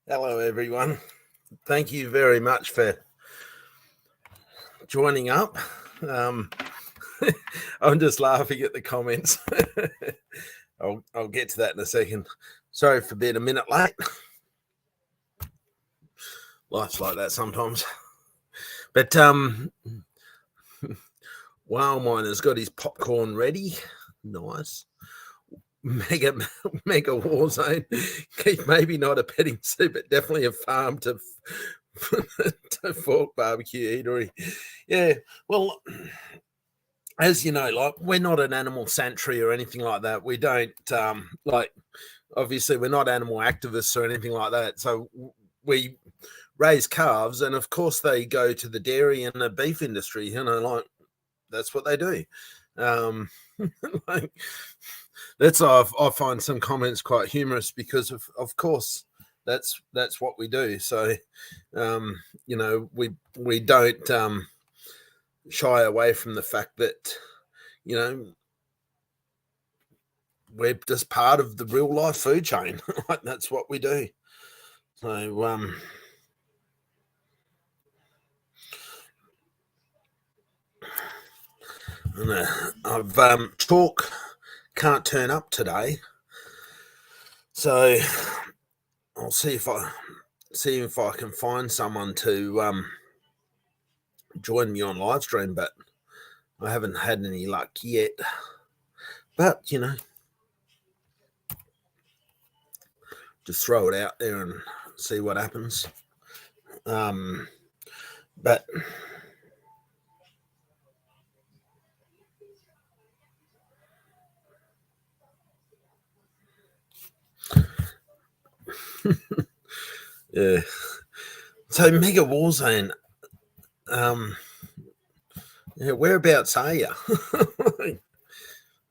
Hello, everyone. Thank you very much for joining up. Um, I'm just laughing at the comments. I'll get to that in a second. Sorry for being a minute late. Life's like that sometimes. But Wow Miner's got his popcorn ready. Nice. Mega war zone. Maybe not a petting zoo, but definitely a farm to fork barbecue eatery. Yeah. Well, as you know, like, we're not an animal sanctuary or anything like that. We don't obviously we're not animal activists or anything like that. So we raise calves, and of course they go to the dairy and the beef industry. Like, that's what they do. Like, I find some comments quite humorous because of course that's what we do. So we don't shy away from the fact that we're just part of the real life food chain. Like, that's what we do. So I've Chalk can't turn up today, so I'll see if I can find someone to join me on live stream, but I haven't had any luck yet. But just throw it out there and see what happens. But yeah. So Mega Warzone, whereabouts are you?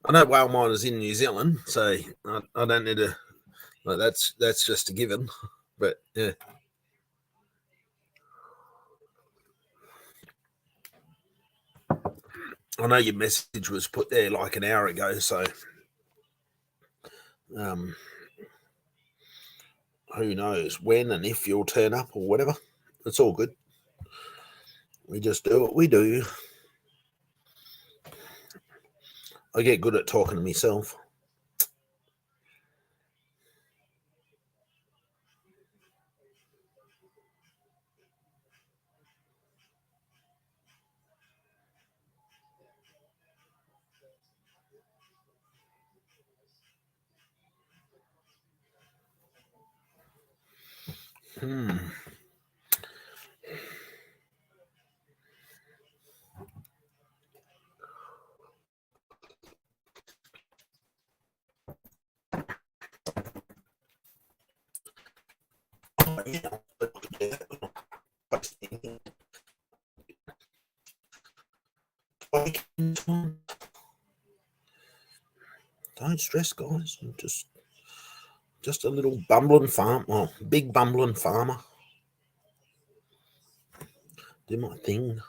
I know Whale Miner's in New Zealand, so I don't need to. Like, that's just a given. But yeah. I know your message was put there like an hour ago, so who knows when and if you'll turn up or whatever. It's all good. We just do what we do. I get good at talking to myself. Don't stress, guys. I'm just a little bumbling farm. Well, big bumbling farmer. Do my thing.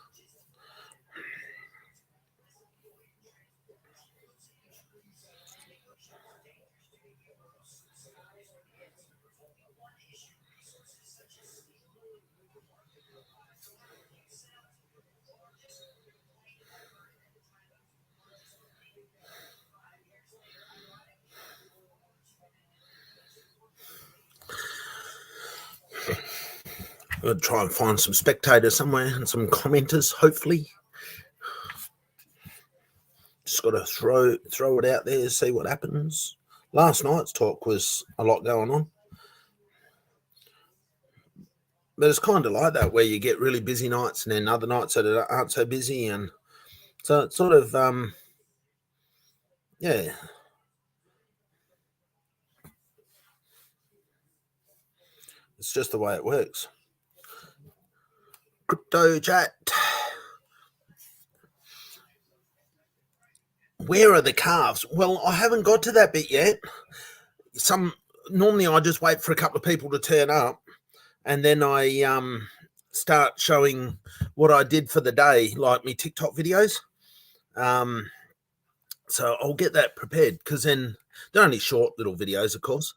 I'm going to try and find some spectators somewhere and some commenters, hopefully. Just got to throw it out there, see what happens. Last night's talk was a lot going on. But it's kind of like that, where you get really busy nights and then other nights that aren't so busy. And so it's sort of, yeah. It's just the way it works. Crypto chat. Where are the calves? Well, I haven't got to that bit yet. Normally I just wait for a couple of people to turn up, and then I start showing what I did for the day, like me TikTok videos. So I'll get that prepared, because then they're only short little videos, of course.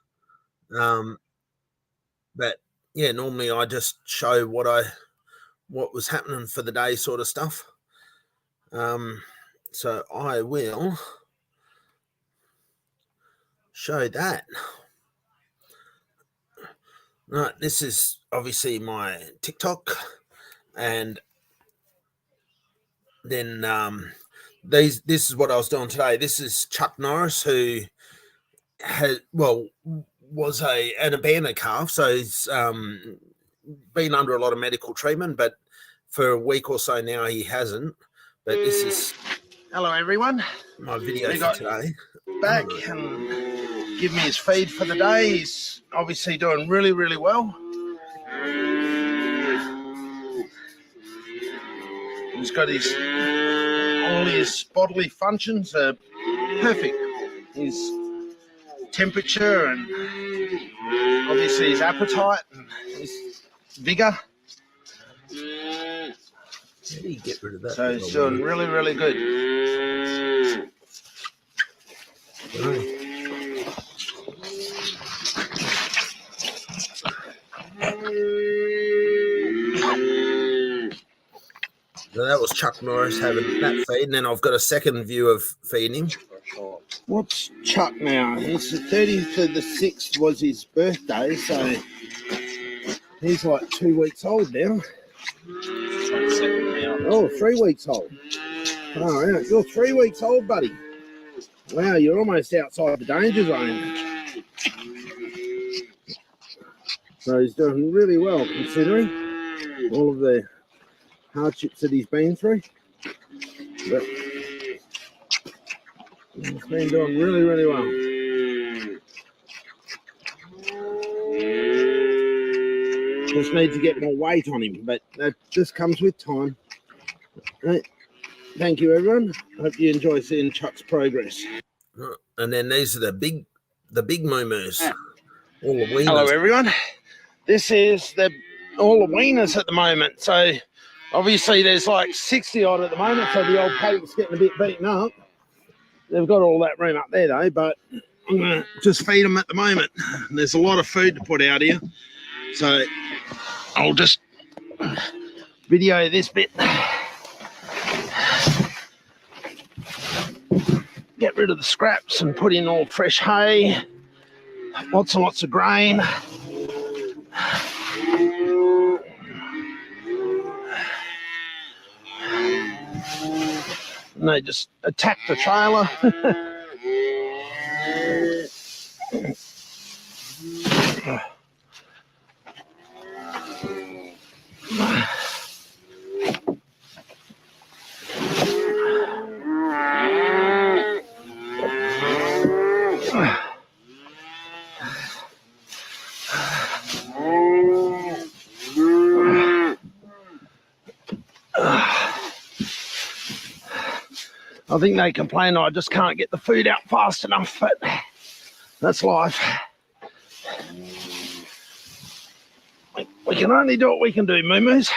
But yeah, normally I just show what was happening for the day, sort of stuff. So I will show that. Right, this is obviously my TikTok, and then this is what I was doing today. This is Chuck Norris, who was an abandoned calf, so he's been under a lot of medical treatment, but for a week or so now he hasn't. But this is hello everyone. My video for today. Back and give me his feed for the day. He's obviously doing really, really well. He's got all his bodily functions are perfect. His temperature and obviously his appetite and his vigor. How do you get rid of that? So he's doing really, really good. So that was Chuck Norris having that feed, and then I've got a second view of feeding him. What's Chuck now? It's the 30th of the 6th was his birthday, so he's like 2 weeks old now. Oh, 3 weeks old. Oh, yeah. You're 3 weeks old, buddy. Wow, you're almost outside the danger zone. So he's doing really well considering all of the hardships that he's been through. But he's been doing really, really well. Just need to get more weight on him, but that just comes with time. Right. Thank you, everyone. Hope you enjoy seeing Chuck's progress. And then these are the big moo-moos. All the weaners. Hello, everyone. This is all the weaners at the moment. So obviously there's like 60 odd at the moment, so the old paddock's getting a bit beaten up. They've got all that room up there though, but I'm going to just feed them at the moment. There's a lot of food to put out here, so I'll just video this bit. Get rid of the scraps and put in all fresh hay, lots and lots of grain. And they just attack the trailer. I think they complain I just can't get the food out fast enough, but that's life. We can only do what we can do, moo-moos.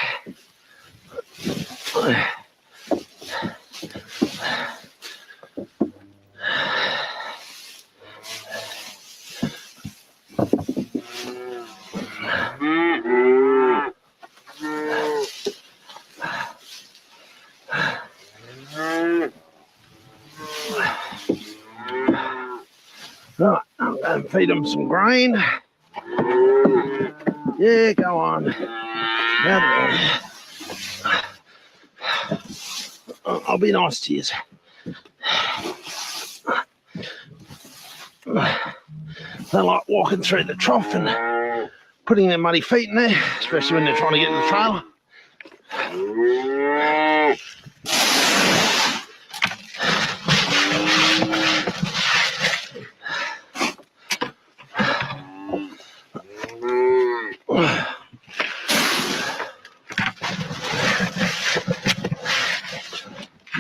Right, I'm going to feed them some grain. Yeah, go on. I'll be nice to you. They like walking through the trough and putting their muddy feet in there, especially when they're trying to get to the trailer.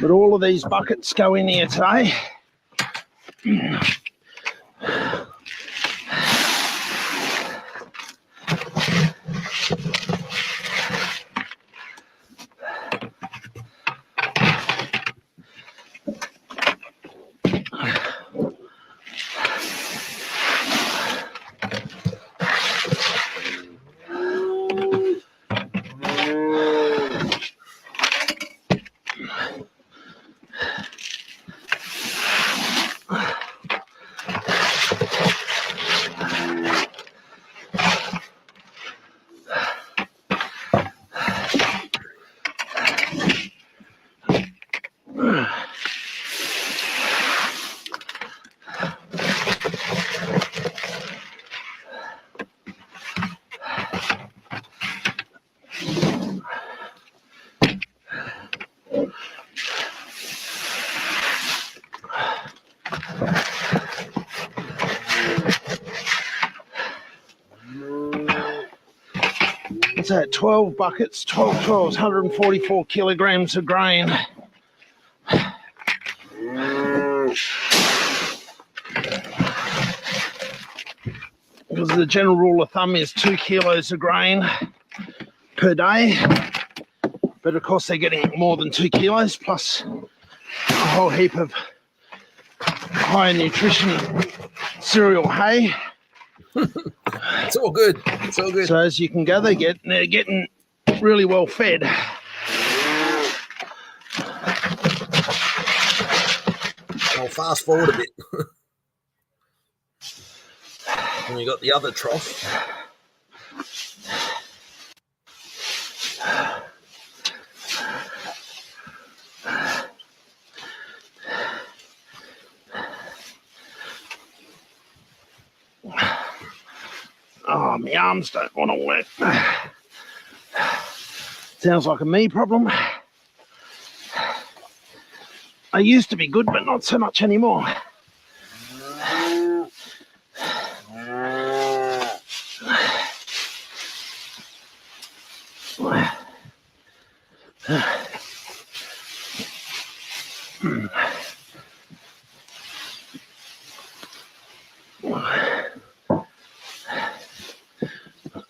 But all of these buckets go in here today. It's at 12 buckets, 12 12s, 144 kilograms of grain. Because the general rule of thumb is 2 kilos of grain per day. But of course they're getting more than 2 kilos plus a whole heap of high nutrition cereal hay. It's all good. It's all good. So as you can gather, they're getting really well fed. I'll fast forward a bit. And we got the other trough. Oh, my arms don't want to work. Sounds like a me problem. I used to be good, but not so much anymore.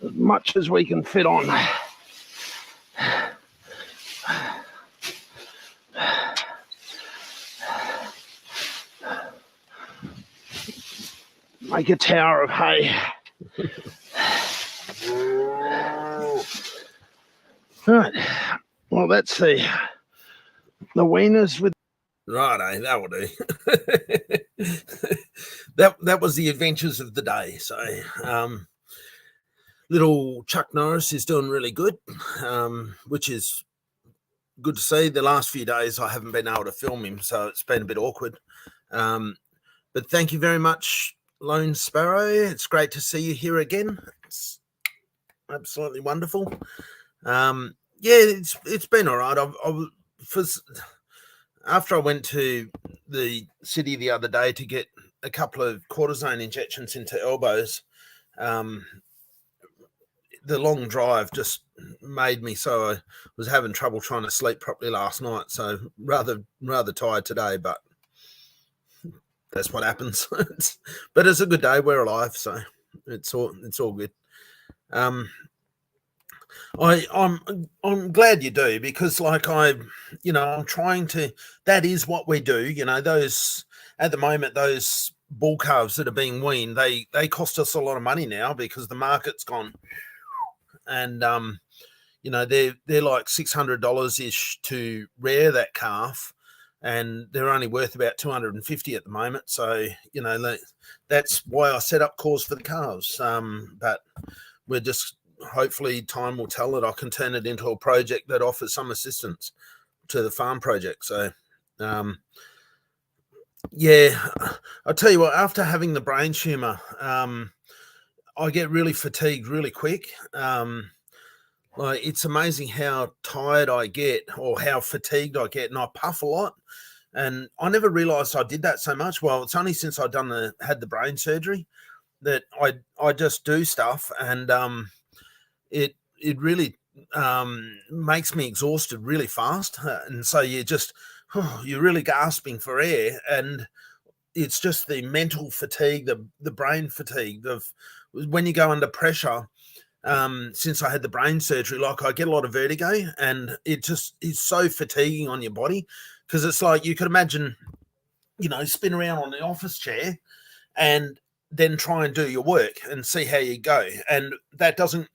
As much as we can fit on. Make a tower of hay. Right. Well, that's the weaners with. Right, that will do. that was the adventures of the day. So, little Chuck Norris is doing really good, which is good to see. The last few days I haven't been able to film him, so it's been a bit awkward. But thank you very much, Lone Sparrow. It's great to see you here again. It's absolutely wonderful. Yeah, it's been all right. After I went to the city the other day to get a couple of cortisone injections into elbows, the long drive just made me so I was having trouble trying to sleep properly last night. So rather tired today, but that's what happens. But it's a good day. We're alive, so it's all good. I'm glad you do, because I'm trying to. That is what we do. Those at the moment, those bull calves that are being weaned, they cost us a lot of money now because the market's gone, and they're like $600 ish to rear that calf, and they're only worth about $250 at the moment. So that's why I set up calls for the calves. But we're just. Hopefully time will tell that I can turn it into a project that offers some assistance to the farm project. So, yeah, I'll tell you what, after having the brain tumor, I get really fatigued really quick. It's amazing how tired I get or how fatigued I get, and I puff a lot. And I never realized I did that so much. Well, it's only since I'd had the brain surgery that I just do stuff, and it really makes me exhausted really fast, and so you're really gasping for air, and it's just the mental fatigue, the brain fatigue of when you go under pressure. Since I had the brain surgery, I get a lot of vertigo, and it just is so fatiguing on your body, because it's like you could imagine, spin around on the office chair and then try and do your work and see how you go. And it doesn't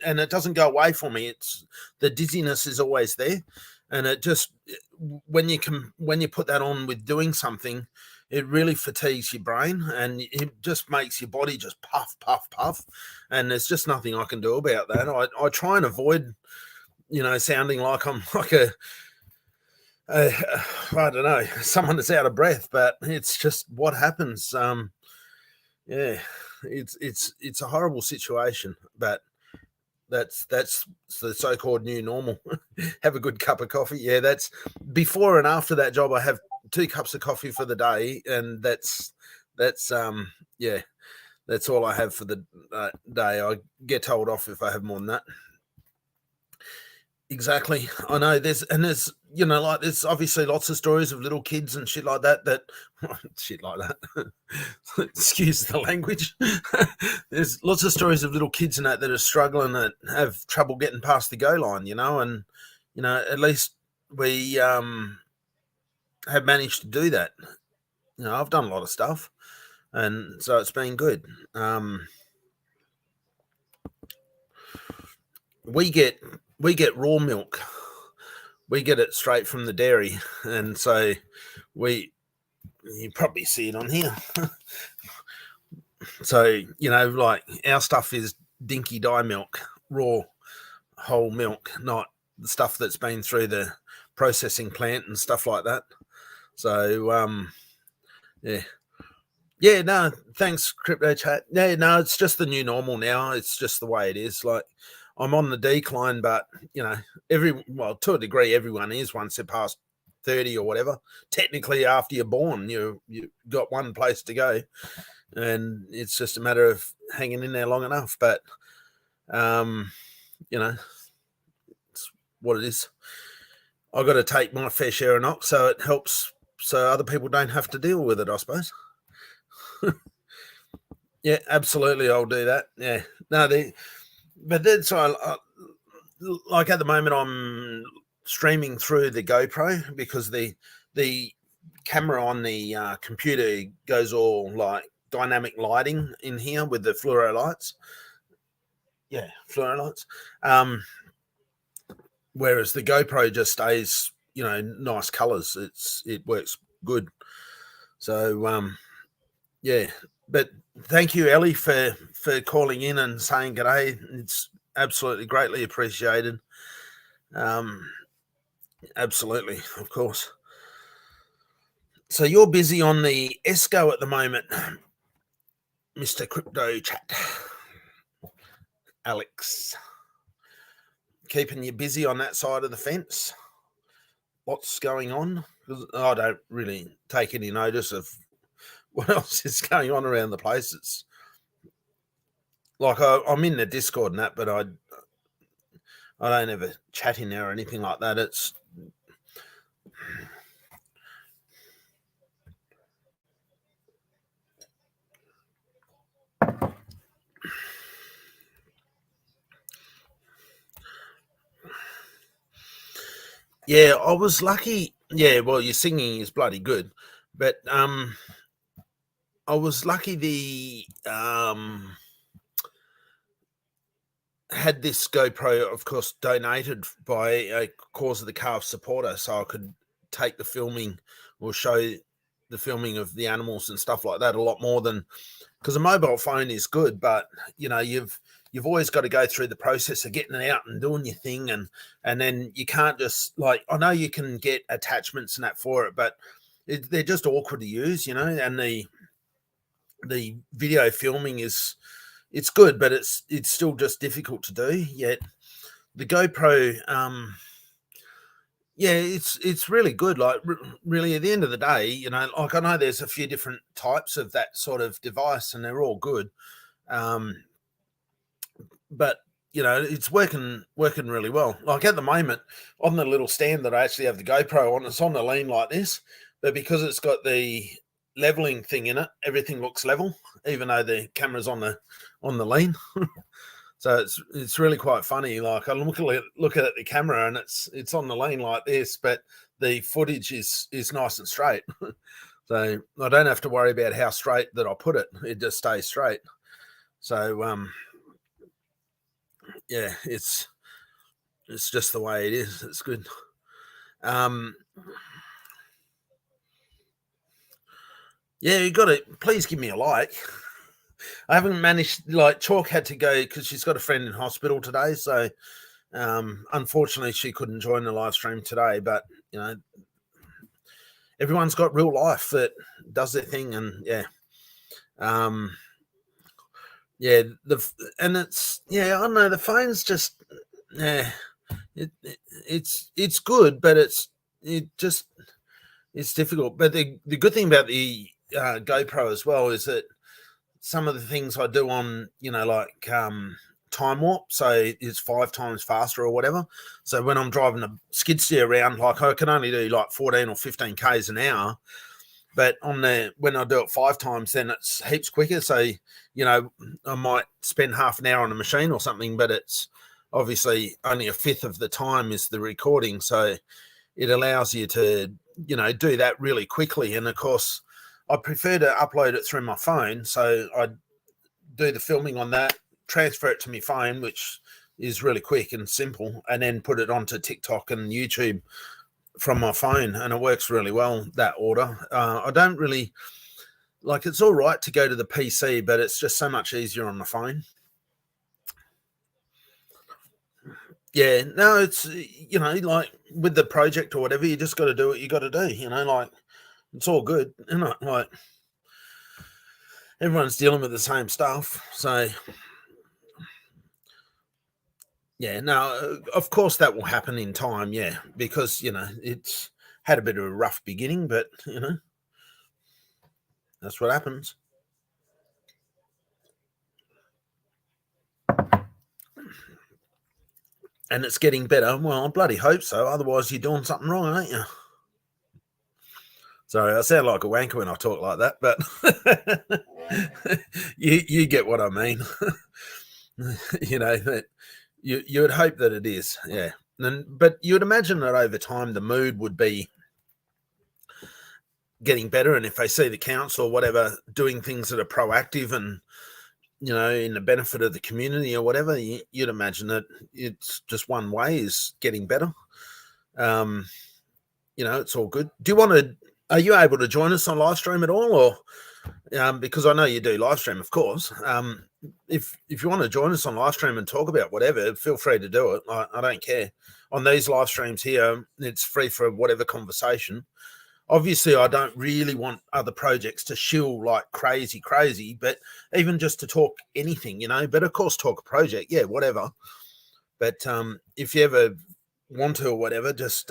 go away for me. It's the dizziness is always there. And it just, when you put that on with doing something, it really fatigues your brain, and it just makes your body just puff, puff, puff. And there's just nothing I can do about that. I try and avoid, sounding like I'm like I don't know, someone that's out of breath, but it's just what happens. Yeah, it's a horrible situation, but that's the so-called new normal. Have a good cup of coffee. Yeah, that's before and after that job. I have 2 cups of coffee for the day, and that's yeah, that's all I have for the day. I get told off if I have more than that. Exactly. I know there's like there's obviously lots of stories of little kids and shit like that shit like that. Excuse the language. There's lots of stories of little kids and that are struggling, that have trouble getting past the go line, and at least we have managed to do that. I've done a lot of stuff, and so it's been good. We get raw milk. We get it straight from the dairy, and so you probably see it on here. So like our stuff is dinky dye milk, raw whole milk, not the stuff that's been through the processing plant and stuff like that. So yeah, no, thanks, Crypto Chat. Yeah, no, it's just the new normal now. It's just the way it is. Like, I'm on the decline, but to a degree, everyone is once they're past 30 or whatever. Technically, after you're born, you got one place to go, and it's just a matter of hanging in there long enough. But it's what it is. I got to take my fair share of knocks, so it helps, so other people don't have to deal with it, I suppose. Yeah, absolutely, I'll do that. Yeah, no, but then like at the moment I'm streaming through the GoPro, because the camera on the computer goes all like dynamic lighting in here with the fluoro lights. Yeah, fluoro lights. Whereas the GoPro just stays, nice colors. It works good. So yeah, but thank you, Ellie, for calling in and saying g'day. It's absolutely greatly appreciated. Absolutely, of course. So you're busy on the ESCO at the moment, Mr. Crypto Chat. Alex, keeping you busy on that side of the fence? What's going on? Because I don't really take any notice of what else is going on around the place. It's like I'm in the Discord and that, but I don't ever chat in there or anything like that. It's yeah, I was lucky. Yeah, well, your singing is bloody good, but I was lucky. The had this GoPro, of course, donated by a Cause of the Calf supporter, so I could take the filming or show the filming of the animals and stuff like that a lot more than, because a mobile phone is good, but you've always got to go through the process of getting it out and doing your thing, and then you can't just, like, I know you can get attachments and that for it, but they're just awkward to use, and the video filming it's good, but it's still just difficult to do. Yet the GoPro, yeah, it's really good. Like, really, at the end of the day, like, I know there's a few different types of that sort of device, and they're all good. But it's working really well. Like, at the moment, on the little stand that I actually have the GoPro on, it's on the lean like this, but because it's got the leveling thing in it, everything looks level, even though the camera's on the lean. So it's really quite funny. Like, I look at the camera and it's on the lean like this, but the footage is nice and straight. So I don't have to worry about how straight that I put it. It just stays straight. So yeah, it's just the way it is. It's good. Yeah, you got to please give me a like. I haven't managed, like, Chalk had to go because she's got a friend in hospital today. So unfortunately she couldn't join the live stream today, but everyone's got real life that does their thing. And yeah, yeah, it's, yeah, I don't know, the phone's just, yeah, it's good, but it's difficult. But the good thing about the GoPro as well is that some of the things I do on, like time warp, so it's 5 times faster or whatever. So when I'm driving a skid steer around, like I can only do like 14 or 15 k's an hour, but when I do it 5 times, then it's heaps quicker. So I might spend half an hour on a machine or something, but it's obviously only a fifth of the time is the recording. So it allows you to do that really quickly. And of course, I prefer to upload it through my phone, so I do the filming on that, transfer it to my phone, which is really quick and simple, and then put it onto TikTok and YouTube from my phone, and it works really well, that order. I don't really like, it's all right to go to the PC, but it's just so much easier on the phone. Yeah, no, it's, like with the project or whatever, you just got to do what you got to do, like it's all good, isn't it? Like everyone's dealing with the same stuff. So yeah, no, of course that will happen in time. Yeah, because, it's had a bit of a rough beginning, but, that's what happens. And it's getting better. Well, I bloody hope so. Otherwise, you're doing something wrong, aren't you? Sorry, I sound like a wanker when I talk like that, but you get what I mean. That you would hope that it is, yeah. But you would imagine that over time the mood would be getting better, and if they see the council or whatever doing things that are proactive and in the benefit of the community or whatever, you'd imagine that it's just one way is getting better. It's all good. Are you able to join us on live stream at all, or because I know you do live stream, of course. If you want to join us on live stream and talk about whatever, feel free to do it. I don't care. On these live streams here, it's free for whatever conversation. Obviously, I don't really want other projects to shill like crazy, but even just to talk anything, but of course talk a project, yeah, whatever. But if you ever want to or whatever, just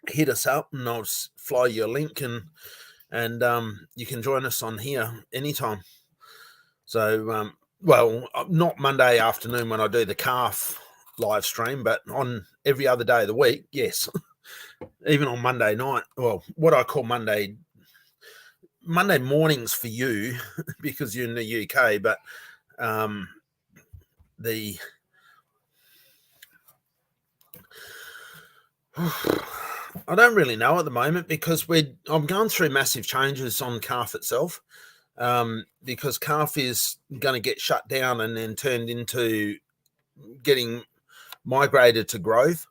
hit us up and I'll fly you a link, and you can join us on here anytime. So, well, not Monday afternoon when I do the calf live stream, but on every other day of the week, yes. Even on Monday night, well, what I call Monday mornings for you, because you're in the UK, but I don't really know at the moment, because I'm going through massive changes on calf itself, because calf is going to get shut down and then turned into getting migrated to growth.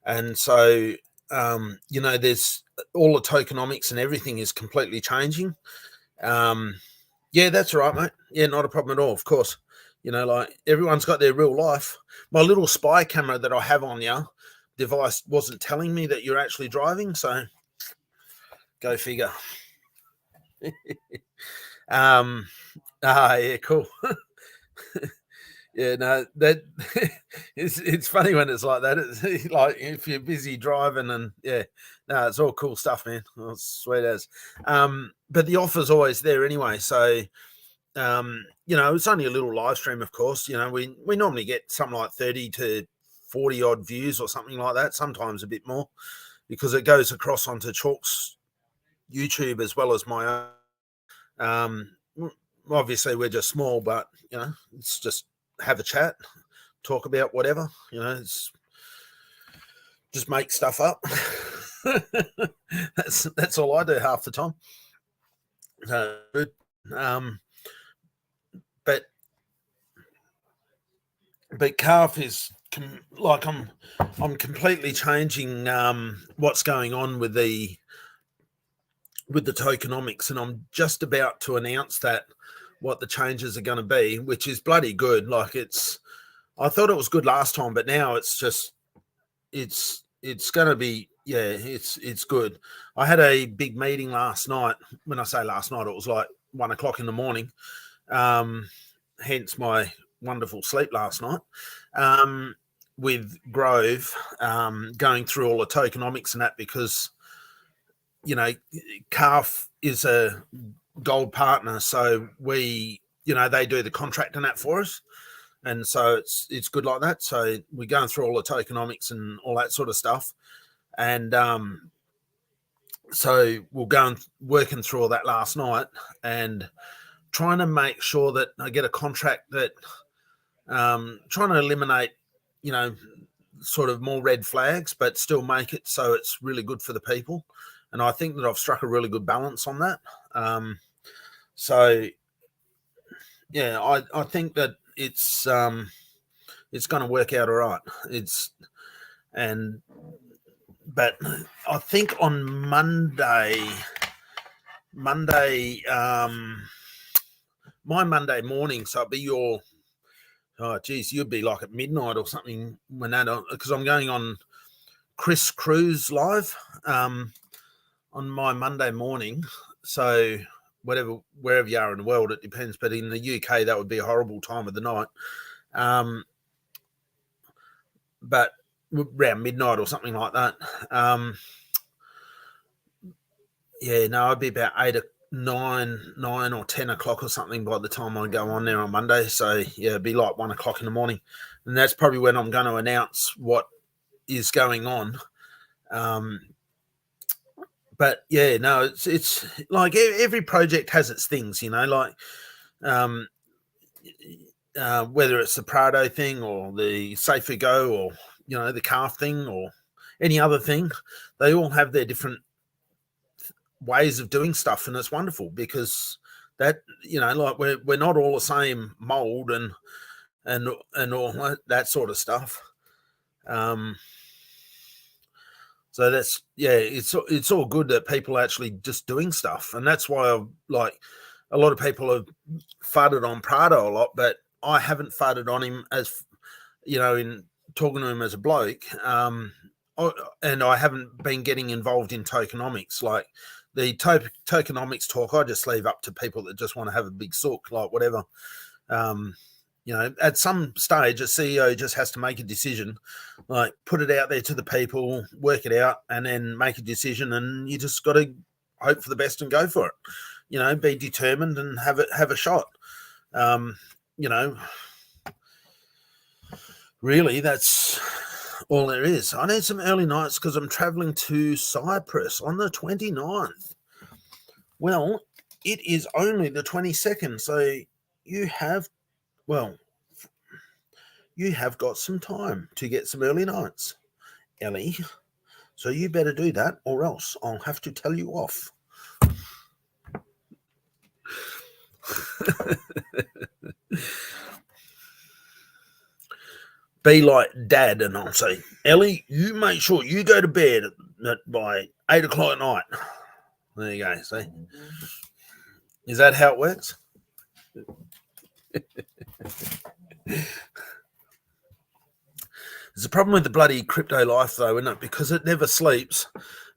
And so, there's all the tokenomics and everything is completely changing. Yeah, that's right, mate. Yeah, not a problem at all. Of course, like everyone's got their real life. My little spy camera that I have on your device wasn't telling me that you're actually driving, so go figure. Yeah, cool. Yeah, no, that it's funny when it's like that. It's like if you're busy driving, and yeah, no, it's all cool stuff, man. Oh, sweet as. But the offer's always there anyway. So, it's only a little live stream, of course. We normally get something like 30 to 40 odd views or something like that. Sometimes a bit more, because it goes across onto Chalk's YouTube as well as my own. Obviously, we're just small, but it's just have a chat, talk about whatever, it's just make stuff up. That's all I do half the time. But calf is like I'm completely changing what's going on with the tokenomics, and I'm just about to announce that what the changes are going to be, which is bloody good. Like I thought it was good last time, but now it's just it's going to be, yeah, it's good. I had a big meeting last night. When I say last night, it was like 1 o'clock in the morning. Hence my wonderful sleep last night. With Grove, going through all the tokenomics and that, because Calf is a gold partner, so we, they do the contract and that for us. and so it's good like that. So we're going through all the tokenomics and all that sort of stuff, and so we'll go and working through all that last night and trying to make sure that I get a contract that trying to eliminate, sort of more red flags, but still make it so it's really good for the people. And I think that I've struck a really good balance on that. So yeah, I think that it's going to work out all right. But I think on Monday, my Monday morning, so it'll be your, oh geez, you'd be like at midnight or something when that, because I'm going on Chris Cruise live on my Monday morning. So wherever you are in the world, it depends. But in the UK, that would be a horrible time of the night. But around midnight or something like that. Yeah, no, I'd be about 9 or 10 o'clock or something by the time I go on there on Monday. So yeah, it'd be like 1 o'clock in the morning, and that's probably when I'm going to announce what is going on. But yeah, no, it's like every project has its things, like whether it's the Prado thing or the Safer Go or the calf thing or any other thing, they all have their different ways of doing stuff, and it's wonderful because that like we're not all the same mold and all that sort of stuff. So that's it's all good that people are actually just doing stuff, and that's why like a lot of people have farted on Prado a lot, but I haven't farted on him as in talking to him as a bloke. And I haven't been getting involved in tokenomics. Like the tokenomics talk, I just leave up to people that just want to have a big sook, like whatever. At some stage, a CEO just has to make a decision, like put it out there to the people, work it out, and then make a decision. And you just got to hope for the best and go for it. Be determined and have a shot. Really, that's all there is. I need some early nights because I'm traveling to Cyprus on the 29th. Well, it is only the 22nd, so you have got some time to get some early nights, Ellie. So you better do that, or else I'll have to tell you off. Be like Dad, and I'll say, Ellie, you make sure you go to bed by 8 o'clock at night. There you go. See, is that how it works? There's a problem with the bloody crypto life, though, isn't it? Because it never sleeps,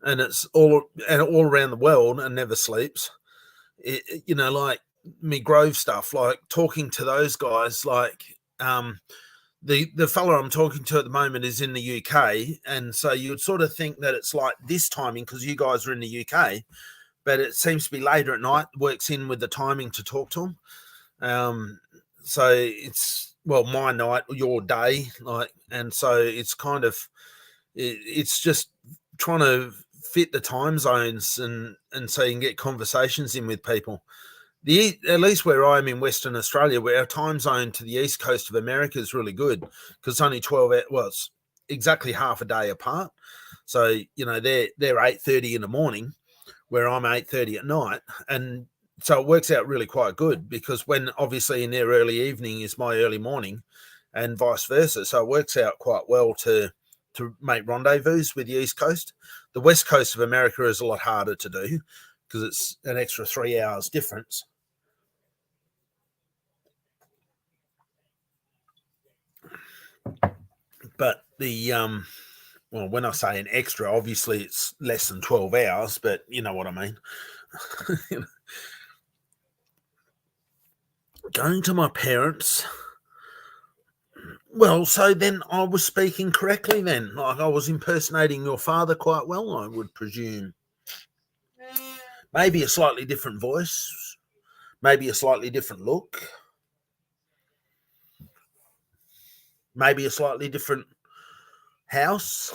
and it's all around the world and never sleeps. Like me Grove stuff, like talking to those guys, like the fella I'm talking to at the moment is in the UK, and so you'd sort of think that it's like this timing because you guys are in the UK, but it seems to be later at night. Works in with the timing to talk to them. So it's my night, your day, like, and so it's kind of it's just trying to fit the time zones and so you can get conversations in with people. At least where I'm in Western Australia, where our time zone to the east coast of America is really good because it's only 12 hours. Well, it's exactly half a day apart. So they're 8:30 in the morning, where I'm 8:30 at night, and so it works out really quite good because when obviously in their early evening is my early morning, and vice versa. So it works out quite well to make rendezvous with the East Coast. The West Coast of America is a lot harder to do because it's an extra 3 hours difference. But the when I say an extra, obviously it's less than 12 hours, but you know what I mean. Going to my parents. Well, so then I was speaking correctly then. Like I was impersonating your father quite well, I would presume. Maybe a slightly different voice, maybe a slightly different look. maybe a slightly different house.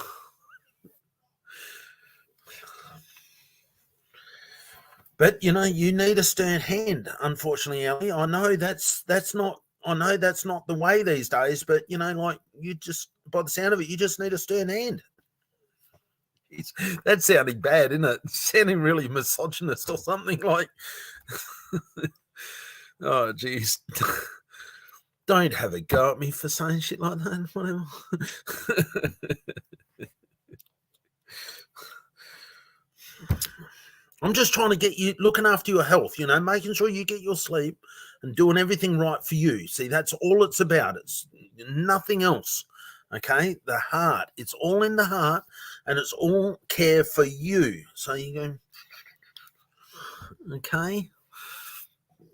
But you need a stern hand, unfortunately, Ellie. I know that's not the way these days, but like you just, by the sound of it, you just need a stern hand. That's sounding bad, isn't it? Sounding really misogynist or something like. Oh, geez. Don't have a go at me for saying shit like that. Whatever. I'm just trying to get you looking after your health, making sure you get your sleep and doing everything right for you. See, that's all it's about. It's nothing else. Okay? The heart. It's all in the heart, and it's all care for you. So you go, okay?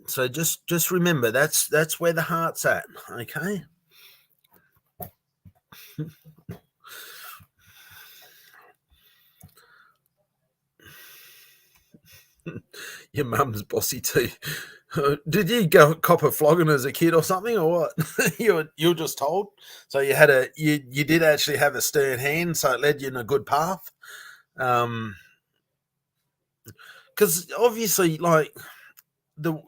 So just remember that's where the heart's at, okay? Your mum's bossy too. Did you go cop a flogging as a kid or something, or what? you were just told. So you had you did actually have a stern hand, so it led you in a good path. Because obviously, like the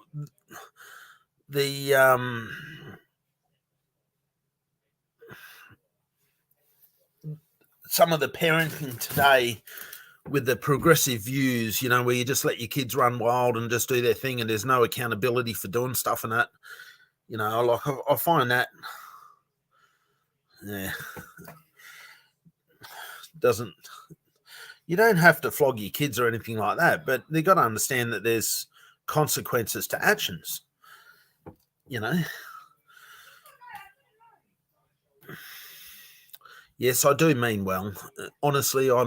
some of the parenting today with the progressive views, where you just let your kids run wild and just do their thing, and there's no accountability for doing stuff and that. I find that, yeah, doesn't. You don't have to flog your kids or anything like that, but they got to understand that there's consequences to actions. Yes, I do mean well. Honestly, I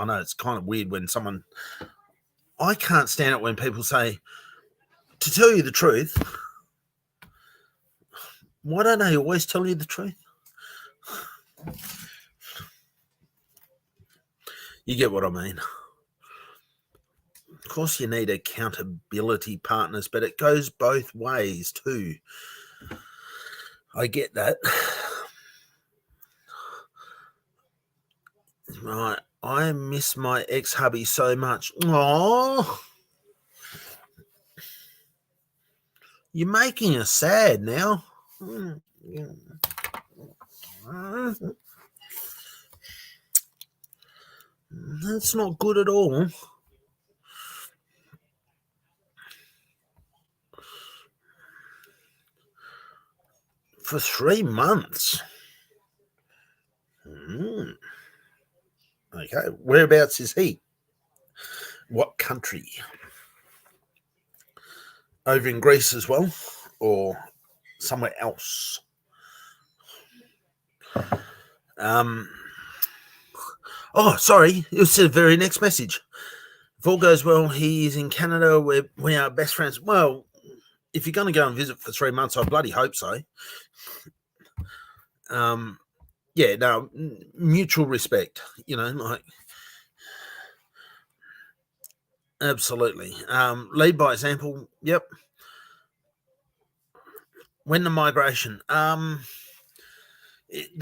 know it's kind of weird when I can't stand it when people say, to tell you the truth. Why don't they always tell you the truth? You get what I mean. Of course, you need accountability partners, but it goes both ways too. I get that. Right. I miss my ex-hubby so much. Oh, you're making us sad now. That's not good at all. For 3 months. Okay. Whereabouts is he? What country? Over in Greece as well, or somewhere else? Oh, sorry. It was the very next message. If all goes well, he is in Canada. We are best friends. Well, if you're going to go and visit for 3 months, I bloody hope so. Yeah, no, mutual respect, like absolutely. Lead by example. Yep. When the migration, the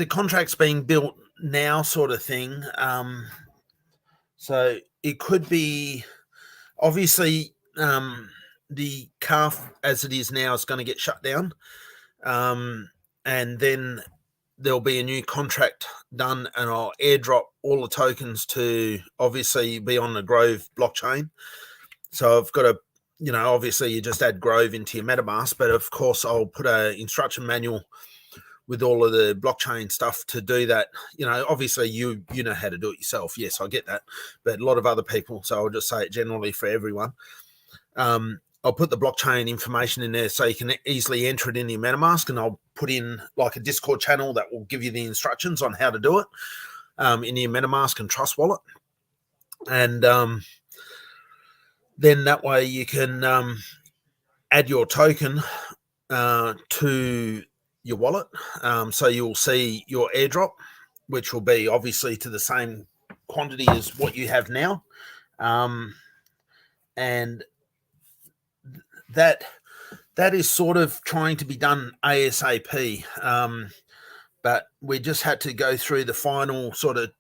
contract's being built now, sort of thing. So it could be obviously the calf as it is now is going to get shut down, and then there'll be a new contract done, and I'll airdrop all the tokens to obviously be on the Grove blockchain. So I've got a, obviously you just add Grove into your MetaMask, but of course I'll put an instruction manual with all of the blockchain stuff to do that. Obviously you know how to do it yourself. Yes, I get that, but a lot of other people. So I'll just say it generally for everyone. I'll put the blockchain information in there so you can easily enter it in your MetaMask, and I'll put in like a Discord channel that will give you the instructions on how to do it in your MetaMask and Trust wallet. And then that way you can add your token to your wallet. So you'll see your airdrop, which will be obviously to the same quantity as what you have now. And that is sort of trying to be done ASAP. but we just had to go through the final sort of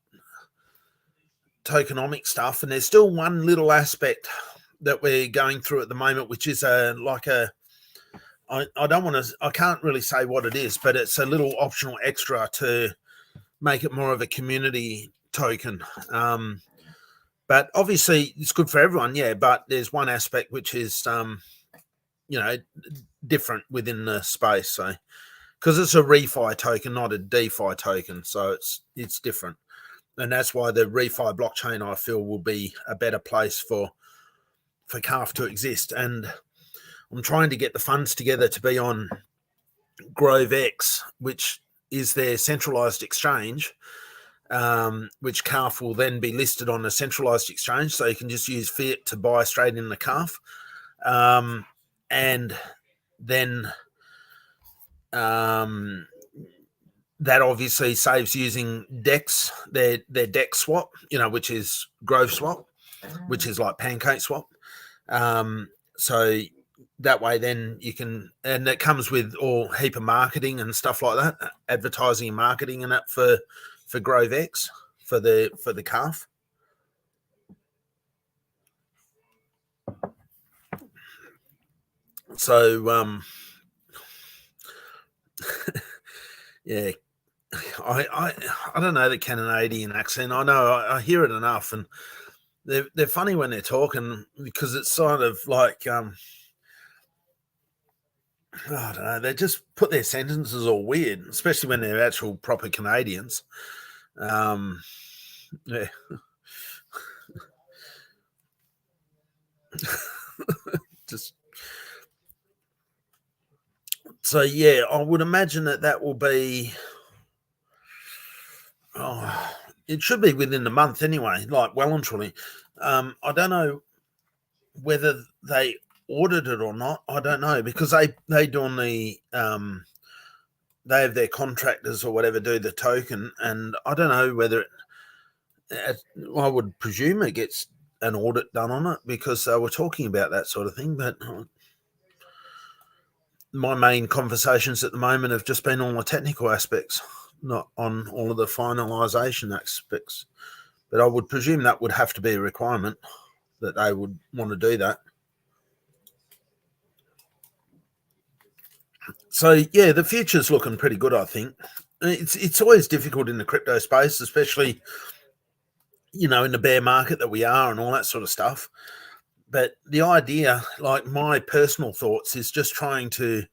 tokenomic stuff, and there's still one little aspect that we're going through at the moment, which is I don't want to, I can't really say what it is, but it's a little optional extra to make it more of a community token. But obviously it's good for everyone, yeah, but there's one aspect which is different within the space. So because it's a refi token, not a DeFi token, so it's different. And that's why the refi blockchain, I feel, will be a better place for Calf to exist. And I'm trying to get the funds together to be on GroveX, which is their centralized exchange, which Calf will then be listed on a centralized exchange. So you can just use fiat to buy straight in the Calf. And then that obviously saves using DEX, their DEX swap, which is Grove swap, which is like Pancake swap. So that way then you can, and it comes with all heap of marketing and stuff like that, advertising and marketing and that for GroveX, for the Calf. So yeah, I don't know the Canadian accent. I know I hear it enough, and they're funny when they're talking, because it's sort of like I don't know. They just put their sentences all weird, especially when they're actual proper Canadians. Yeah. Just so yeah, I would imagine that will be. Oh, it should be within the month anyway, like well and truly. I don't know whether they ordered it or not. I don't know, because they do on the they have their contractors or whatever do the token, and I don't know whether I would presume it gets an audit done on it, because they were talking about that sort of thing. But my main conversations at the moment have just been on the technical aspects, not on all of the finalisation aspects. But I would presume that would have to be a requirement, that they would want to do that. So yeah, the future's looking pretty good, I think. It's always difficult in the crypto space, especially in the bear market that we are and all that sort of stuff. But the idea, like my personal thoughts, is just trying to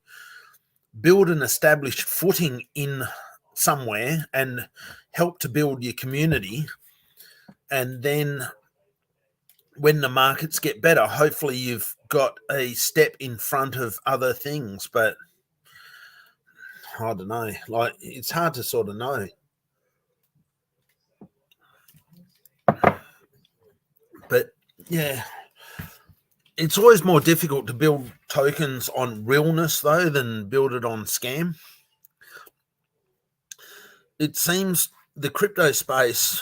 build an established footing in somewhere and help to build your community. And then when the markets get better, hopefully you've got a step in front of other things. But I don't know, like it's hard to sort of know. But yeah, it's always more difficult to build tokens on realness, though, than build it on scam. It seems the crypto space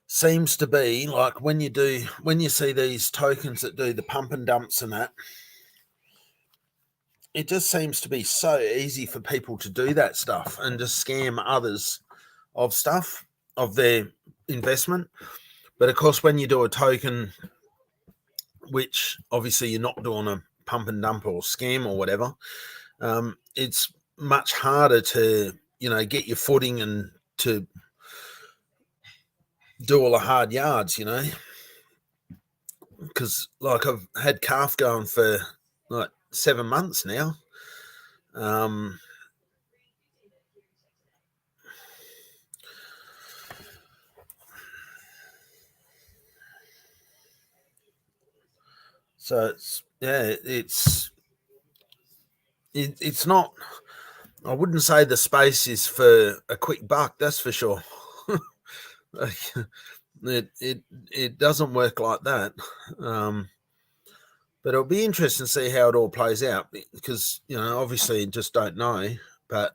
seems to be like when you see these tokens that do the pump and dumps and that, it just seems to be so easy for people to do that stuff and just scam others of stuff, of their investment. But of course, when you do a token, which obviously you're not doing a pump and dump or scam or whatever, it's much harder to get your footing and to do all the hard yards, because like I've had Calf going for like 7 months now. So it's not. I wouldn't say the space is for a quick buck. That's for sure. It doesn't work like that. But it'll be interesting to see how it all plays out, because obviously just don't know. But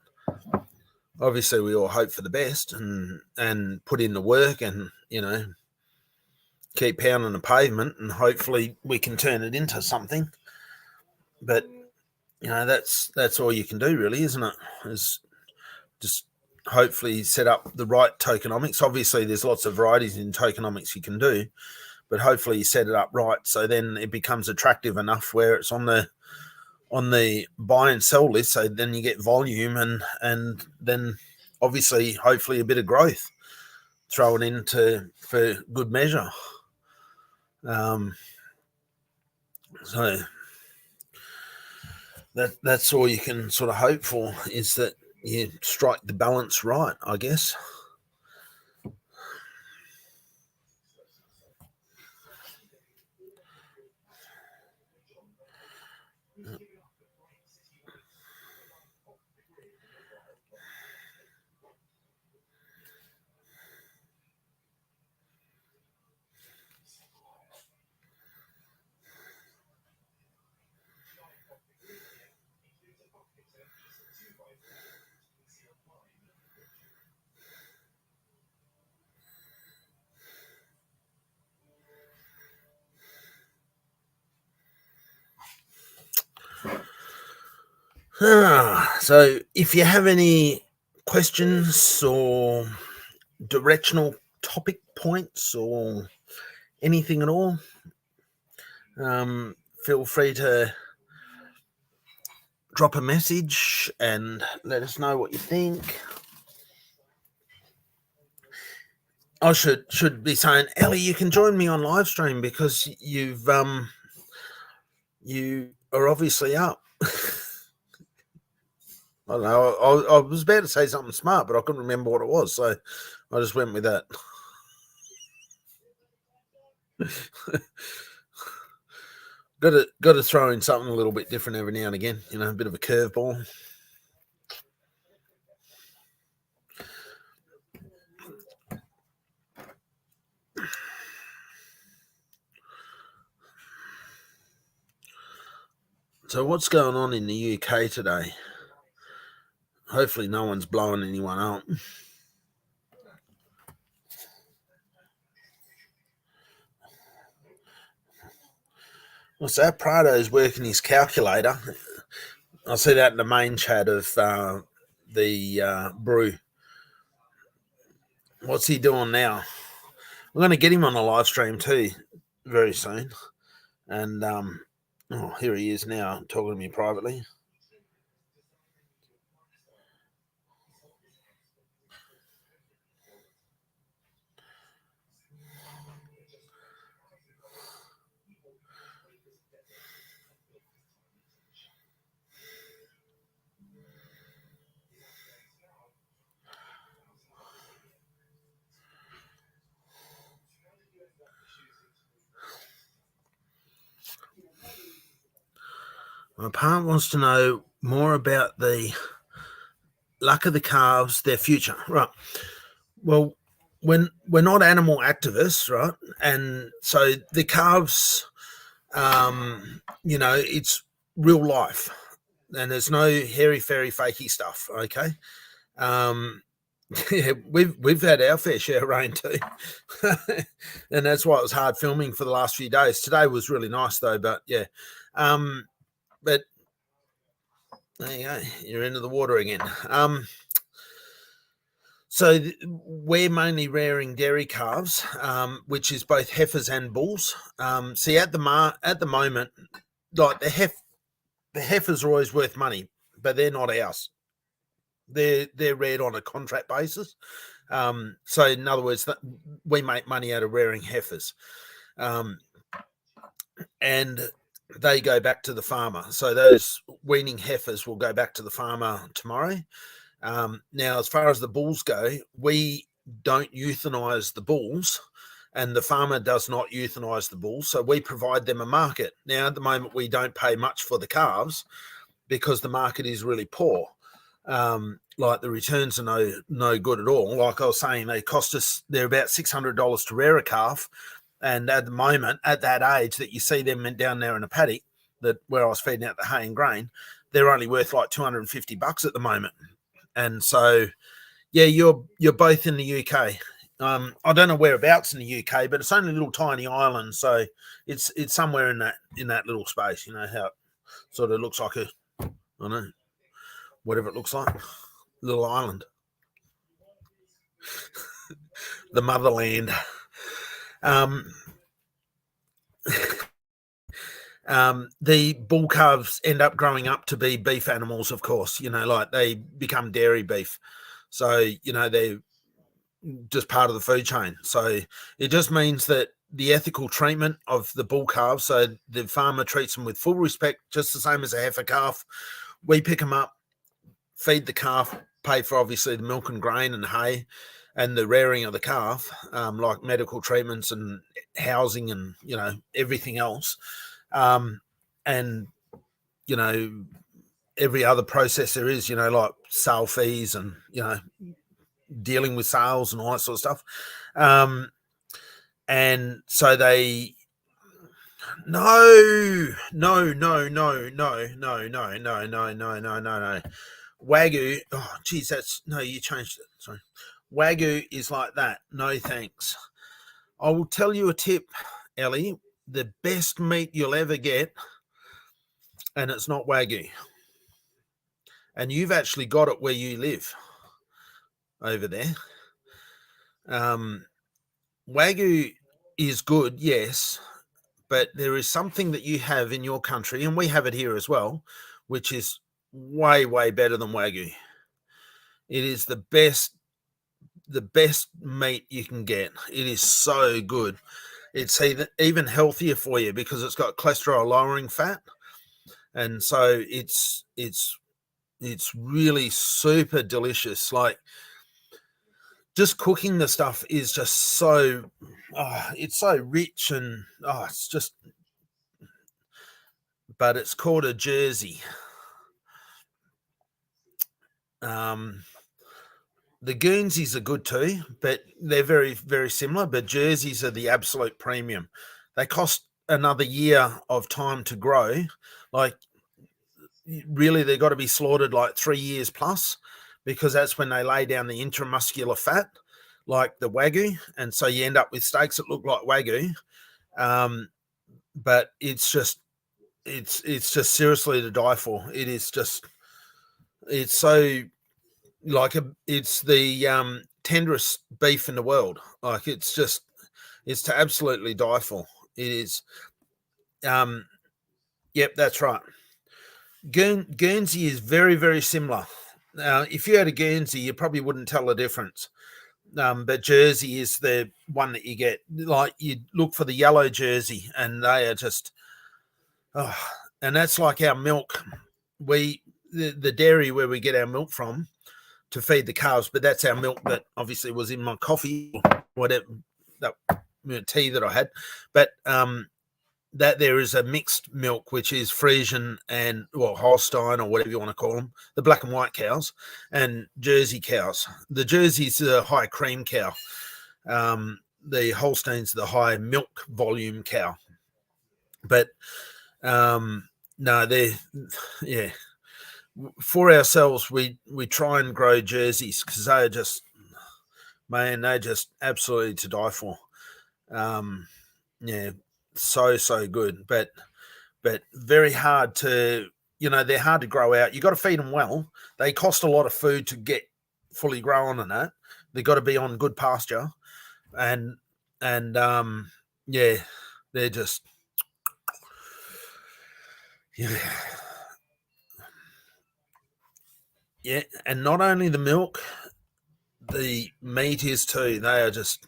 obviously we all hope for the best and put in the work and keep pounding the pavement, and hopefully we can turn it into something. But that's all you can do, really, isn't it? Is just hopefully set up the right tokenomics. Obviously, there's lots of varieties in tokenomics you can do, but hopefully you set it up right so then it becomes attractive enough where it's on the buy and sell list. So then you get volume and then obviously hopefully a bit of growth thrown into for good measure. So that's all you can sort of hope for, is that you strike the balance right, I guess. So if you have any questions or directional topic points or anything at all, feel free to drop a message and let us know what you think. I should be saying, Ellie, you can join me on live stream because you are obviously up. I don't know. I was about to say something smart, but I couldn't remember what it was, so I just went with that. Got to throw in something a little bit different every now and again. You know, a bit of a curveball. So what's going on in the UK today? Hopefully no one's blowing anyone up. Well, so Prado's working his calculator. I see that in the main chat of the brew. What's he doing now? I'm going to get him on a live stream too very soon. And here he is now talking to me privately. My partner wants to know more about the luck of the calves, their future. Right. Well, when we're not animal activists, right? And so the calves, it's real life. And there's no hairy fairy fakey stuff, okay? Yeah, we've had our fair share of rain too. And that's why it was hard filming for the last few days. Today was really nice though, but yeah. But there you go, you're into the water again. So we're mainly rearing dairy calves, which is both heifers and bulls. See, at the moment, like the heifers are always worth money, but they're not ours. They're reared on a contract basis. So in other words, we make money out of rearing heifers, and they go back to the farmer. So those weaning heifers will go back to the farmer tomorrow. Now, as far as the bulls go, we don't euthanize the bulls, and the farmer does not euthanize the bulls. So we provide them a market. Now, at the moment, we don't pay much for the calves because the market is really poor. Like the returns are no good at all. Like I was saying, they're about $600 to rear a calf. And at the moment, at that age that you see them down there in a paddock, where I was feeding out the hay and grain, they're only worth like $250 at the moment. And so, yeah, you're both in the UK. I don't know whereabouts in the UK, but it's only a little tiny island, so it's somewhere in that little space. You know how it sort of looks like I don't know, whatever it looks like. little island, the motherland. The bull calves end up growing up to be beef animals, of course, like they become dairy beef. So, they're just part of the food chain. So it just means that the ethical treatment of the bull calves, so the farmer treats them with full respect, just the same as a heifer calf. We pick them up, feed the calf, pay for obviously the milk and grain and hay and the rearing of the calf, like medical treatments and housing and, everything else. And, every other process there is, like sale fees and, dealing with sales and all that sort of stuff. And so they, no. Wagyu, oh, geez, you changed it. Sorry. Wagyu is like that. No, thanks. I will tell you a tip, Ellie. The best meat you'll ever get, and it's not Wagyu. And you've actually got it where you live over there. Wagyu is good, yes, but there is something that you have in your country, and we have it here as well, which is way, way better than Wagyu. It is the best meat you can get. It is so good. It's even healthier for you because it's got cholesterol lowering fat, and so it's really super delicious. Like, just cooking the stuff is just so, it's so rich and it's just, but it's called a Jersey. The Guernseys are good too, but they're very, very similar. But Jerseys are the absolute premium. They cost another year of time to grow. Like, really, they've got to be slaughtered like 3 years plus, because that's when they lay down the intramuscular fat, like the Wagyu. And so you end up with steaks that look like Wagyu. But it's just seriously to die for. It is just, it's so, like, it's the tenderest beef in the world. Like, it's to absolutely die for. It is. Yep, that's right. Guernsey is very, very similar. If you had a Guernsey, you probably wouldn't tell the difference. But Jersey is the one that you get. Like, you look for the yellow Jersey, and they are just, and that's like our milk. The dairy where we get our milk from to feed the calves, but that's our milk that obviously was in my coffee, or whatever, that tea that I had. But that there is a mixed milk, which is Friesian and, well, Holstein, or whatever you want to call them, the black and white cows, and Jersey cows. The Jersey's the high cream cow. The Holstein's the high milk volume cow. But no, yeah. For ourselves, we try and grow Jerseys because they are just, man, they're just absolutely to die for. Yeah, so good, but very hard to, they're hard to grow out. You got to feed them well. They cost a lot of food to get fully grown, and that they've got to be on good pasture, and yeah, they're just, yeah. Yeah, and not only the milk, the meat is too. They are just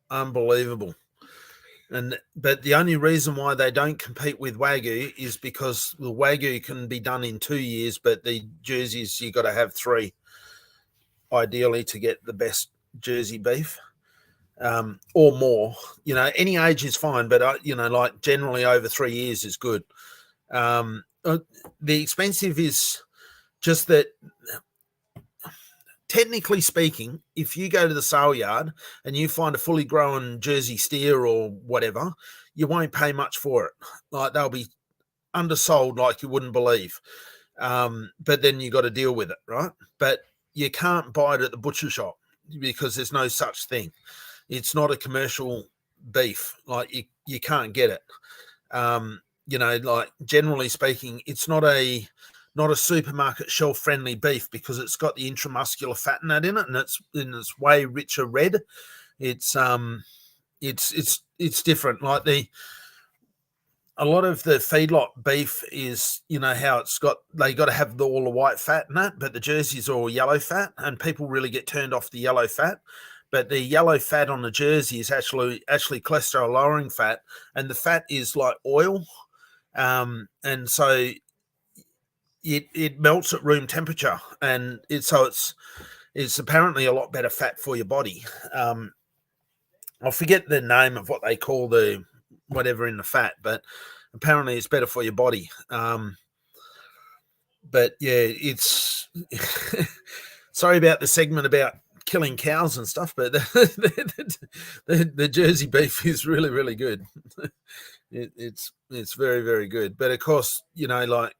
unbelievable. But the only reason why they don't compete with Wagyu is because the Wagyu can be done in 2 years, but the Jerseys, you got to have 3, ideally, to get the best Jersey beef, or more. Any age is fine, but like generally over 3 years is good. The expensive is just that, technically speaking, if you go to the sale yard and you find a fully grown Jersey steer or whatever, you won't pay much for it. Like, they'll be undersold like you wouldn't believe. But then you got to deal with it, right? But you can't buy it at the butcher shop because there's no such thing. It's not a commercial beef. Like, you can't get it. Like, generally speaking, it's not a not a supermarket shelf friendly beef because it's got the intramuscular fat in that in it, and it's way richer red. It's different. Like a lot of the feedlot beef is, how they got to have all the white fat in that, but the Jersey's all yellow fat, and people really get turned off the yellow fat. But the yellow fat on the Jersey is actually cholesterol lowering fat, and the fat is like oil, and so it melts at room temperature, and it's apparently a lot better fat for your body. I forget the name of what they call the whatever in the fat, but apparently it's better for your body. But yeah, it's sorry about the segment about killing cows and stuff, but the Jersey beef is really, really good. It's very, very good. But of course, like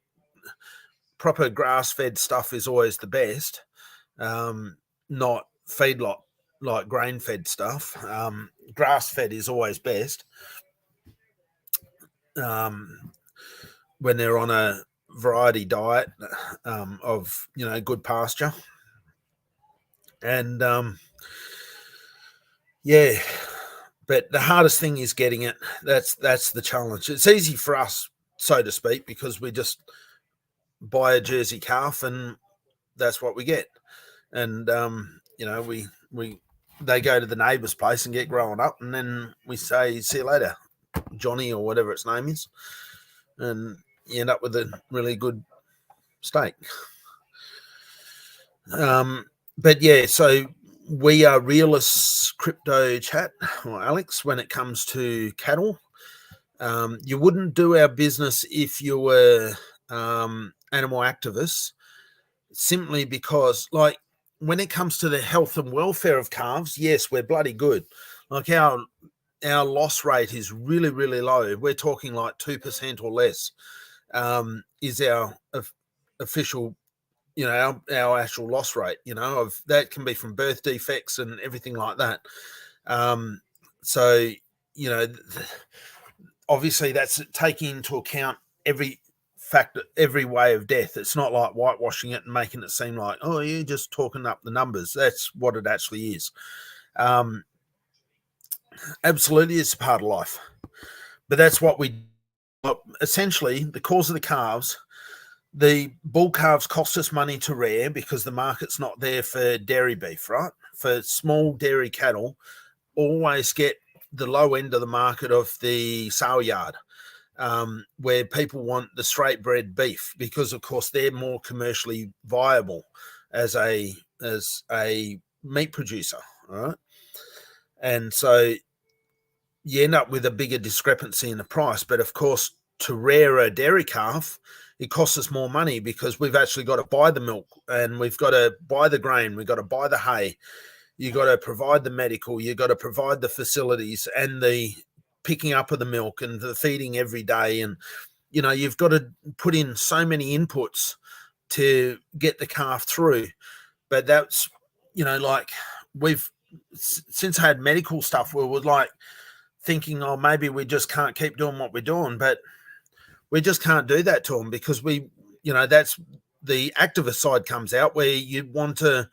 proper grass-fed stuff is always the best, not feedlot like grain-fed stuff. Grass-fed is always best. When they're on a variety diet of good pasture, and yeah, but the hardest thing is getting it. That's the challenge. It's easy for us, so to speak, because we just buy a Jersey calf and that's what we get, and they go to the neighbour's place and get growing up, and then we say, see you later, Johnny, or whatever its name is, and you end up with a really good steak. But yeah, so we are realists, crypto chat, or Alex, when it comes to cattle. You wouldn't do our business if you were animal activists, simply because, like, when it comes to the health and welfare of calves, yes, we're bloody good. Like our loss rate is really, really low. We're talking like 2% or less is our official, our actual loss rate, of that can be from birth defects and everything like that. So, obviously that's taking into account every factor, every way of death. It's not like whitewashing it and making it seem like, oh, you're just talking up the numbers. That's what it actually is. Absolutely, it's a part of life. But that's what we essentially, the cause of the calves. The bull calves cost us money to rear because the market's not there for dairy beef, right? For small dairy cattle, always get the low end of the market of the sale yard, where people want the straight bred beef because, of course, they're more commercially viable as a meat producer, all right? And so you end up with a bigger discrepancy in the price. But of course, to rear a dairy calf, it costs us more money because we've actually got to buy the milk, and we've got to buy the grain, we've got to buy the hay, you got to provide the medical, you got to provide the facilities and the picking up of the milk and the feeding every day. And, you've got to put in so many inputs to get the calf through. But that's, like we've, since I had medical stuff, we were like thinking, oh, maybe we just can't keep doing what we're doing. But we just can't do that to them because that's the activist side comes out, where you want to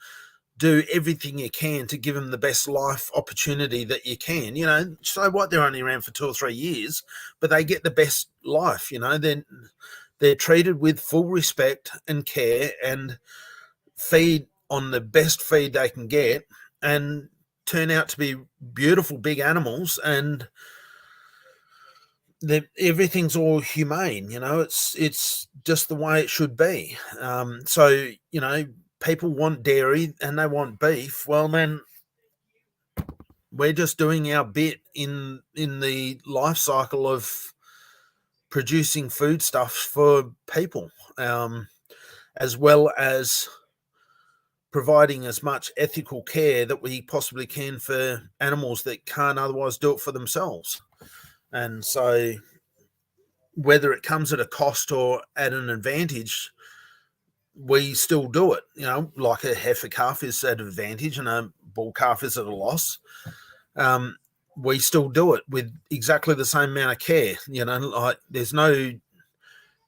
do everything you can to give them the best life opportunity that you can. So what, they're only around for 2 or 3 years, but they get the best life. They're treated with full respect and care and feed on the best feed they can get and turn out to be beautiful big animals, and everything's all humane. It's just the way it should be. So people want dairy and they want beef. Well, then we're just doing our bit in the life cycle of producing foodstuffs for people, as well as providing as much ethical care that we possibly can for animals that can't otherwise do it for themselves. And so whether it comes at a cost or at an advantage, we still do it. Like a heifer calf is at an advantage and a bull calf is at a loss. We still do it with exactly the same amount of care. Like there's no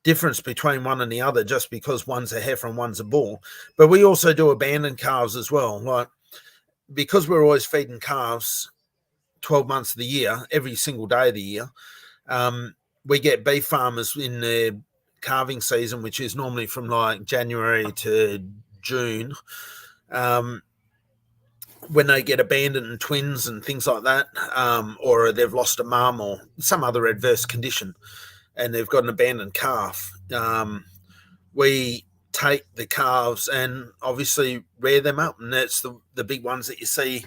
difference between one and the other just because one's a heifer and one's a bull. But we also do abandoned calves as well. Like, because we're always feeding calves 12 months of the year, every single day of the year, we get beef farmers in their calving season, which is normally from like January to June, when they get abandoned twins and things like that, or they've lost a mum or some other adverse condition and they've got an abandoned calf, we take the calves and obviously rear them up, and that's the big ones that you see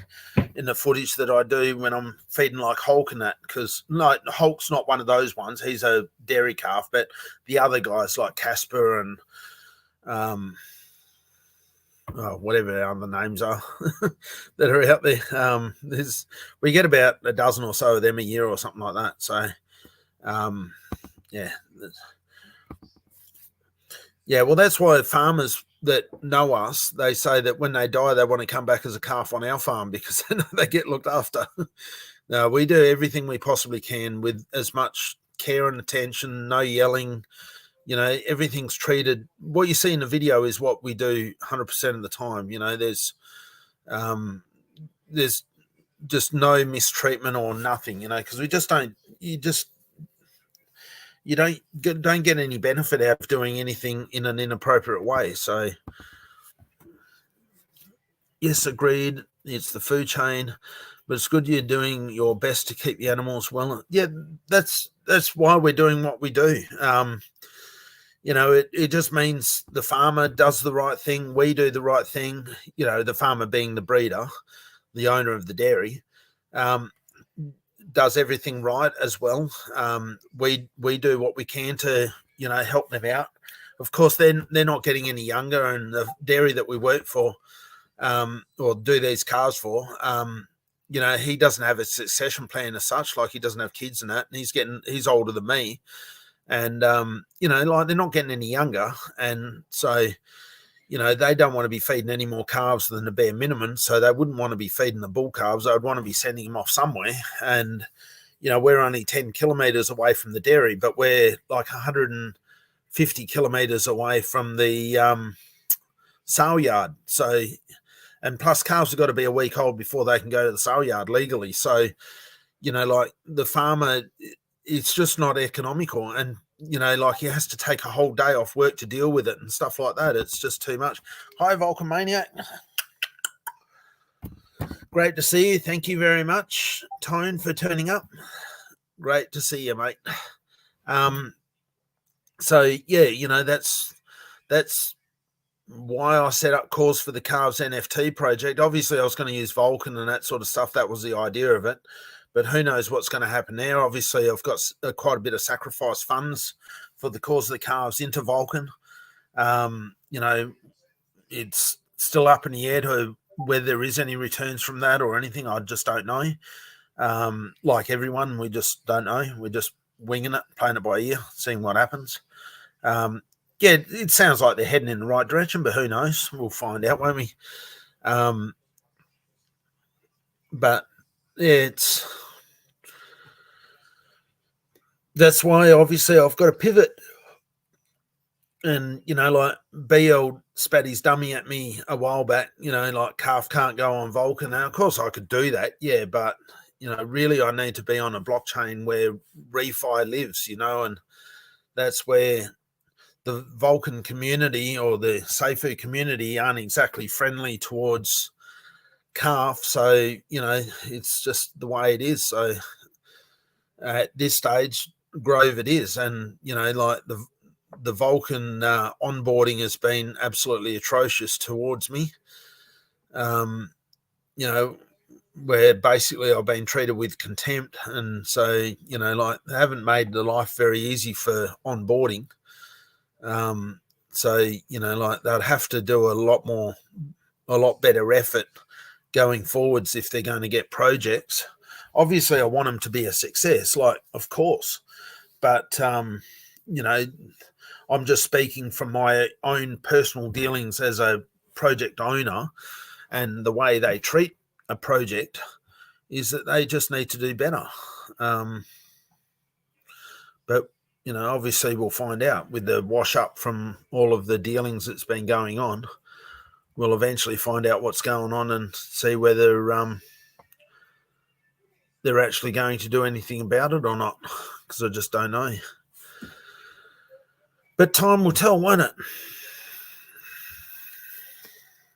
in the footage that I do when I'm feeding like Hulk and that, because like Hulk's not one of those ones, he's a dairy calf, but the other guys like Casper and whatever the other names are that are out there, we get about a dozen or so of them a year or something like that. So yeah, well, that's why farmers that know us, they say that when they die, they want to come back as a calf on our farm because they get looked after. No, we do everything we possibly can with as much care and attention, no yelling. You know, everything's treated. What you see in the video is what we do 100% of the time. You know, there's just no mistreatment or nothing, you know, because we just don't, you don't get any benefit out of doing anything in an inappropriate way. So yes, agreed, it's the food chain, but it's good you're doing your best to keep the animals well. Yeah, that's why we're doing what we do. You know, it just means the farmer does the right thing, we do the right thing, you know, the farmer being the breeder, the owner of the dairy, does everything right as well. We do what we can to, you know, help them out. Of course, they're not getting any younger, and the dairy that we work for, or do these calves for, you know, he doesn't have a succession plan as such, like he doesn't have kids and that, and he's older than me, and you know, like they're not getting any younger, and so, you know, they don't want to be feeding any more calves than the bare minimum, so they wouldn't want to be feeding the bull calves. They would want to be sending them off somewhere, and you know, we're only 10 kilometers away from the dairy, but we're like 150 kilometers away from the sale yard. So, and plus calves have got to be a week old before they can go to the sale yard legally. So, you know, like the farmer, it's just not economical, and you know, like he has to take a whole day off work to deal with it and stuff like that. It's just too much. Hi, Vulcan Maniac. Great to see you. Thank you very much, Tone, for turning up. Great to see you, mate. So yeah, you know, that's why I set up Calls for the Calves NFT project. Obviously, I was going to use Vulcan and that sort of stuff. That was the idea of it. But who knows what's going to happen there. Obviously, I've got quite a bit of sacrifice funds for the Cause of the Calves into Vulcan. You know, it's still up in the air to whether there is any returns from that or anything. I just don't know. Like everyone, we just don't know. We're just winging it, playing it by ear, seeing what happens. Yeah, it sounds like they're heading in the right direction, but who knows? We'll find out, won't we? But yeah, that's why obviously I've got to pivot. And, you know, like BL spat his dummy at me a while back, you know, like calf can't go on Vulcan. Now, of course I could do that, yeah, but, you know, really I need to be on a blockchain where refi lives, you know, and that's where the Vulcan community or the Seifu community aren't exactly friendly towards calf. So, you know, it's just the way it is. So at this stage, Grove it is. And, you know, like the Vulcan onboarding has been absolutely atrocious towards me. You know, where basically I've been treated with contempt. And so, you know, like they haven't made the life very easy for onboarding. So, you know, like they'd have to do a lot better effort going forwards if they're going to get projects. Obviously, I want them to be a success, like, of course. But, you know, I'm just speaking from my own personal dealings as a project owner, and the way they treat a project is that they just need to do better. But, you know, obviously we'll find out with the wash up from all of the dealings that's been going on. We'll eventually find out what's going on and see whether they're actually going to do anything about it or not, because I just don't know. But time will tell, won't it?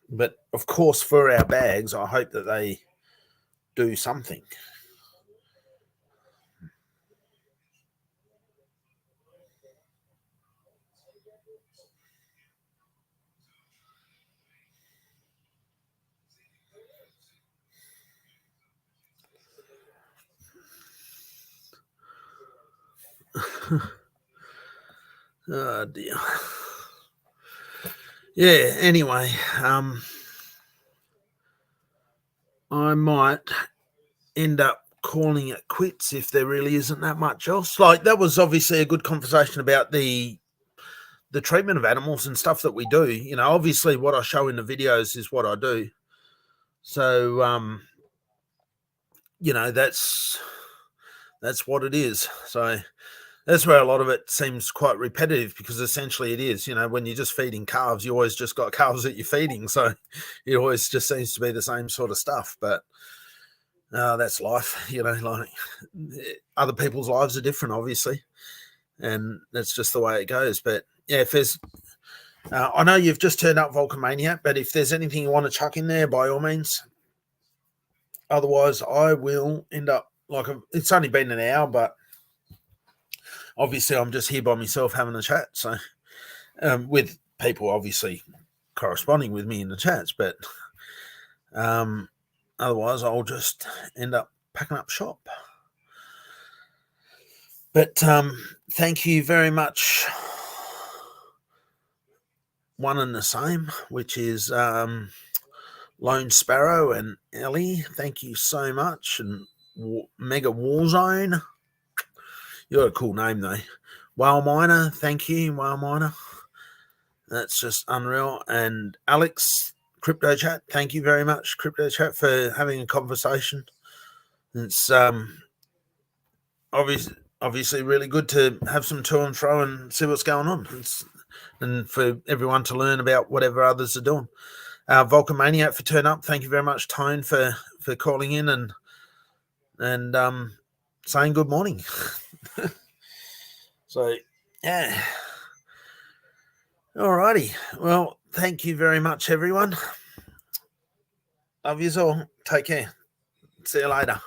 But of course, for our bags, I hope that they do something. Oh dear. Yeah, anyway, I might end up calling it quits if there really isn't that much else. Like, that was obviously a good conversation about the treatment of animals and stuff that we do. You know, obviously what I show in the videos is what I do. So, you know, that's what it is. So that's where a lot of it seems quite repetitive, because essentially it is, you know, when you're just feeding calves, you always just got calves that you're feeding. So it always just seems to be the same sort of stuff. But that's life, you know, like other people's lives are different, obviously. And that's just the way it goes. But yeah, if there's, I know you've just turned up, Vulcamania, but if there's anything you want to chuck in there, by all means. Otherwise, I will end up, like, it's only been an hour, but obviously I'm just here by myself having a chat. So with people obviously corresponding with me in the chats, but otherwise I'll just end up packing up shop. But thank you very much, one and the same, which is Lone Sparrow and Ellie. Thank you so much. And Mega Warzone, you got a cool name though. Whale Miner, thank you, Whale Miner. That's just unreal. And Alex, Crypto Chat, thank you very much, Crypto Chat, for having a conversation. It's obviously really good to have some to and fro and see what's going on. And for everyone to learn about whatever others are doing. Vulcamaniac for turn up. Thank you very much, Tone, for calling in and saying good morning. So yeah. Alrighty. Well, thank you very much, everyone. Love you all. Take care. See you later.